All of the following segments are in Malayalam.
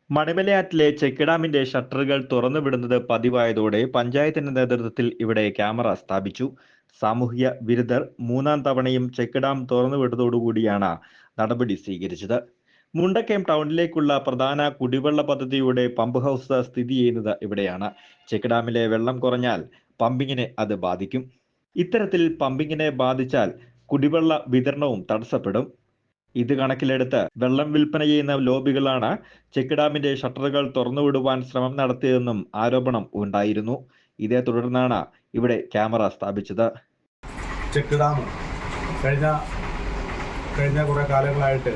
മണിമലയാറ്റിലെ ചെക്ക് ഡാമിന്റെ ഷട്ടറുകൾ തുറന്നുവിടുന്നത് പതിവായതോടെ പഞ്ചായത്തിന്റെ നേതൃത്വത്തിൽ ഇവിടെ ക്യാമറ സ്ഥാപിച്ചു. സാമൂഹ്യ വിരുദ്ധർ മൂന്നാം തവണയും ചെക്ക് ഡാം തുറന്നുവിട്ടതോടുകൂടിയാണ് നടപടി സ്വീകരിച്ചത്. മുണ്ടക്കയം ടൗണിലേക്കുള്ള പ്രധാന കുടിവെള്ള പദ്ധതിയുടെ പമ്പ് ഹൗസ് സ്ഥിതി ചെയ്യുന്നത് ഇവിടെയാണ്. ചെക്ക് ഡാമിലെ വെള്ളം കുറഞ്ഞാൽ പമ്പിങ്ങിനെ അത് ബാധിക്കും. ഇത്തരത്തിൽ പമ്പിങ്ങിനെ ബാധിച്ചാൽ കുടിവെള്ള വിതരണവും തടസ്സപ്പെടും. ഇത് കണക്കിലെടുത്ത് വെള്ളം വിൽപ്പന ചെയ്യുന്ന ലോബികളാണ് ചെക്ക് ഡാമിന്റെ ഷട്ടറുകൾ തുറന്നുവിടുവാൻ ശ്രമം നടത്തിയതെന്നും ആരോപണം ഉണ്ടായിരുന്നു. ഇതേ തുടർന്നാണ് ഇവിടെ ക്യാമറ സ്ഥാപിച്ചത്. ചെക്ക് ഡാം കഴിഞ്ഞ കുറേ കാലങ്ങളായിട്ട്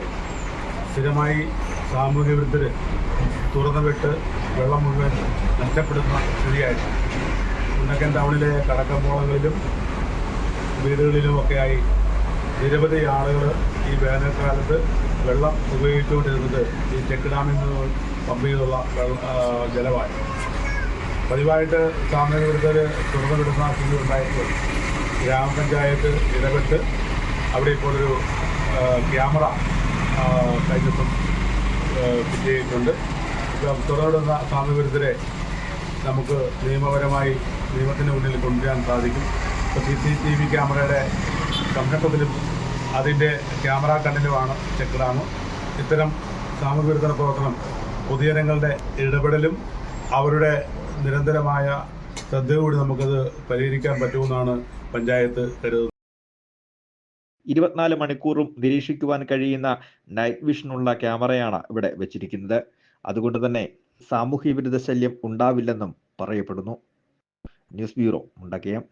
സ്ഥിരമായി സാമൂഹ്യ വിരുദ്ധർ തുറന്നുവിട്ട് വെള്ളം മുഴുവൻ നഷ്ടപ്പെടുന്ന സ്ഥിതിയായിരുന്നു. മുണ്ടക്കയം ടൗണിലെ കടക്കമ്പോളങ്ങളിലും വീടുകളിലുമൊക്കെയായി നിരവധി ആളുകൾ ഈ വേനൽക്കാലത്ത് വെള്ളം ഉപയോഗിച്ചുകൊണ്ടിരുന്നത് ഈ ചെക്ക് ഡാമിൽ നിന്ന് പമ്പ് ചെയ്തുള്ള ജലമാണ്. പതിവായിട്ട് സാമൂഹ്യ വിരുദ്ധർ തുറന്നുവിടുന്ന സ്ഥിതി ഉണ്ടായപ്പോൾ ഗ്രാമപഞ്ചായത്ത് ഇടപെട്ട് അവിടെ ഇപ്പോൾ ഒരു ക്യാമറ കഴിഞ്ഞ ദിവസം ഫിറ്റ് ചെയ്തിട്ടുണ്ട്. തുറന്നുവിടുന്ന സാമൂഹ്യ വിരുദ്ധരെ നമുക്ക് നിയമപരമായി നിയമത്തിന് മുന്നിൽ കൊണ്ടുവരാൻ സാധിക്കും. ഇപ്പോൾ CCTV ക്യാമറയുടെ സംരക്ഷണത്തിലും അതിൻ്റെ ക്യാമറ കണ്ണിലുമാണ് ചെക്ക് ഡാം. ഇത്തരം സാമൂഹ്യ വിരുദ്ധ പ്രവർത്തനം പൊതുജനങ്ങളുടെ ഇടപെടലും അവരുടെ നിരന്തരമായ ശ്രദ്ധയോടെ നമുക്കത് പരിഹരിക്കാൻ പറ്റുമെന്നാണ് പഞ്ചായത്ത് കരുതുന്നത്. 24 മണിക്കൂറും നിരീക്ഷിക്കുവാൻ കഴിയുന്ന നൈറ്റ് വിഷനുള്ള ക്യാമറയാണ് ഇവിടെ വെച്ചിരിക്കുന്നത്. അതുകൊണ്ട് തന്നെ സാമൂഹ്യ വിരുദ്ധ ശല്യം ഉണ്ടാവില്ലെന്നും പറയപ്പെടുന്നു. News bureau, Mundakayam.